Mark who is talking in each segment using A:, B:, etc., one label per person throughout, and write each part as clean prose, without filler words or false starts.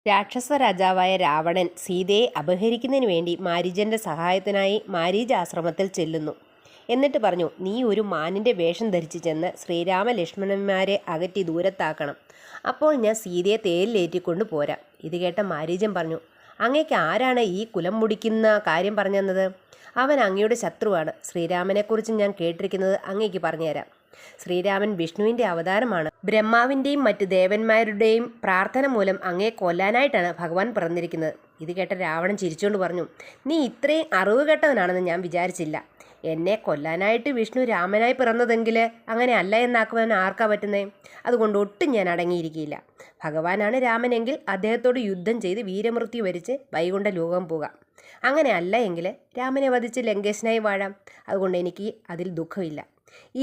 A: രാക്ഷസ രാജാവായ രാവണൻ സീതയെ അപഹരിക്കുന്നതിന് വേണ്ടി മാരീചന്റെ സഹായത്തിനായി മാരീചാശ്രമത്തിൽ ചെല്ലുന്നു. എന്നിട്ട് പറഞ്ഞു, നീ ഒരു മാനിൻ്റെ വേഷം ധരിച്ചു ചെന്ന് ശ്രീരാമ ലക്ഷ്മണന്മാരെ അകറ്റി ദൂരത്താക്കണം. അപ്പോൾ ഞാൻ സീതയെ തേരിലേറ്റിക്കൊണ്ട് പോരാം. ഇത് കേട്ട മാരീചൻ പറഞ്ഞു, അങ്ങേക്ക് ആരാണ് ഈ കുലം മുടിക്കുന്ന കാര്യം പറഞ്ഞു തന്നത്? അവൻ അങ്ങയുടെ ശത്രുവാണ്. ശ്രീരാമനെക്കുറിച്ച് ഞാൻ കേട്ടിരിക്കുന്നത് അങ്ങേക്ക് പറഞ്ഞുതരാം. ശ്രീരാമൻ വിഷ്ണുവിൻ്റെ അവതാരമാണ്. ബ്രഹ്മാവിൻ്റെയും മറ്റ് ദേവന്മാരുടെയും പ്രാർത്ഥന മൂലം അങ്ങയെ കൊല്ലാനായിട്ടാണ് ഭഗവാൻ പിറന്നിരിക്കുന്നത്. ഇത് കേട്ട രാവണൻ ചിരിച്ചുകൊണ്ട് പറഞ്ഞു, നീ ഇത്രയും അറിവ് കേട്ടവനാണെന്ന് ഞാൻ വിചാരിച്ചില്ല. എന്നെ കൊല്ലാനായിട്ട് വിഷ്ണു രാമനായി പിറന്നതെങ്കിൽ അങ്ങനെ അല്ല എന്നാക്കുവാൻ ആർക്കാ പറ്റുന്നേ? അതുകൊണ്ട് ഒട്ടും ഞാൻ അടങ്ങിയിരിക്കില്ല. ഭഗവാനാണ് രാമനെങ്കിൽ അദ്ദേഹത്തോട് യുദ്ധം ചെയ്ത് വീരമൃത്യു വരിച്ച് വൈകുണ്ഠ ലോകം പോകാം. അങ്ങനെ അല്ല എങ്കിൽ രാമനെ വധിച്ച് ലങ്കേശനായി വാഴാം. അതുകൊണ്ട് എനിക്ക് അതിൽ ദുഃഖമില്ല.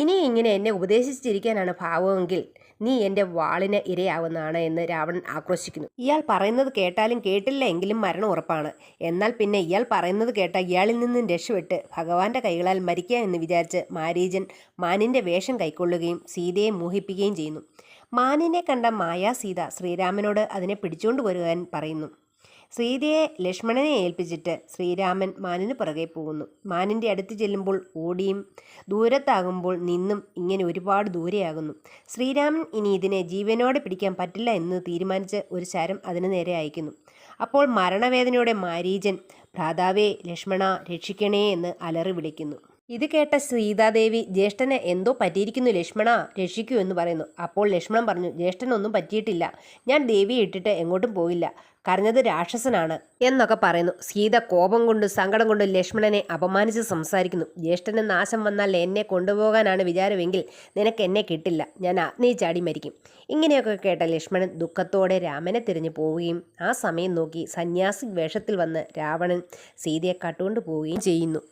A: ഇനി ഇങ്ങനെ എന്നെ ഉപദേശിച്ചിരിക്കാനാണ് ഭാവമെങ്കിൽ നീ എൻ്റെ വാളിന് ഇരയാവുന്നതാണ് എന്ന് രാവണൻ ആക്രോശിക്കുന്നു. ഇയാൾ പറയുന്നത് കേട്ടാലും കേട്ടില്ല എങ്കിലും മരണം ഉറപ്പാണ്. എന്നാൽ പിന്നെ ഇയാൾ പറയുന്നത് കേട്ട ഇയാളിൽ നിന്നും രക്ഷപ്പെട്ട് ഭഗവാന്റെ കൈകളാൽ മരിക്കുക എന്ന് വിചാരിച്ച് മാരീചൻ മാനിൻ്റെ വേഷം കൈക്കൊള്ളുകയും സീതയെ മോഹിപ്പിക്കുകയും ചെയ്യുന്നു. മാനിനെ കണ്ട മായാസീത ശ്രീരാമനോട് അതിനെ പിടിച്ചുകൊണ്ട് വരുവാൻ പറയുന്നു. സീതയെ ലക്ഷ്മണനെ ഏൽപ്പിച്ചിട്ട് ശ്രീരാമൻ മാനിന് പുറകെ പോകുന്നു. മാനിൻ്റെ അടുത്ത് ചെല്ലുമ്പോൾ ഓടിയും ദൂരത്താകുമ്പോൾ നിന്നും ഇങ്ങനെ ഒരുപാട് ദൂരെയാകുന്നു. ശ്രീരാമൻ ഇനി ഇതിനെ ജീവനോടെ പിടിക്കാൻ പറ്റില്ല എന്ന് തീരുമാനിച്ച് ഒരു ശരം അതിന് നേരെ അയക്കുന്നു. അപ്പോൾ മരണവേദനയോടെ മാരീചൻ, ഭ്രാതാവേ ലക്ഷ്മണ രക്ഷിക്കണേ എന്ന് അലറി വിളിക്കുന്നു. ഇത് കേട്ട സീതാദേവി, ജ്യേഷ്ഠന് എന്തോ പറ്റിയിരിക്കുന്നു ലക്ഷ്മണ, രക്ഷിക്കൂ എന്ന് പറയുന്നു. അപ്പോൾ ലക്ഷ്മണൻ പറഞ്ഞു, ജ്യേഷ്ഠനൊന്നും പറ്റിയിട്ടില്ല, ഞാൻ ദേവിയെ ഇട്ടിട്ട് എങ്ങോട്ടും പോയില്ല, കരഞ്ഞത് രാക്ഷസനാണ് എന്നൊക്കെ പറയുന്നു. സീത കോപം കൊണ്ട് സങ്കടം കൊണ്ട് ലക്ഷ്മണനെ അപമാനിച്ച് സംസാരിക്കുന്നു. ജ്യേഷ്ഠന് നാശം വന്നാൽ എന്നെ കൊണ്ടുപോകാനാണ് വിചാരമെങ്കിൽ നിനക്ക് എന്നെ കിട്ടില്ല, ഞാൻ അഗ്നിയിൽ ചാടി മരിക്കും. ഇങ്ങനെയൊക്കെ കേട്ട ലക്ഷ്മണൻ ദുഃഖത്തോടെ രാമനെ തിരഞ്ഞു പോവുകയും ആ സമയം നോക്കി സന്യാസി വേഷത്തിൽ വന്ന് രാവണൻ സീതയെ കട്ടുകൊണ്ട് പോവുകയും ചെയ്യുന്നു.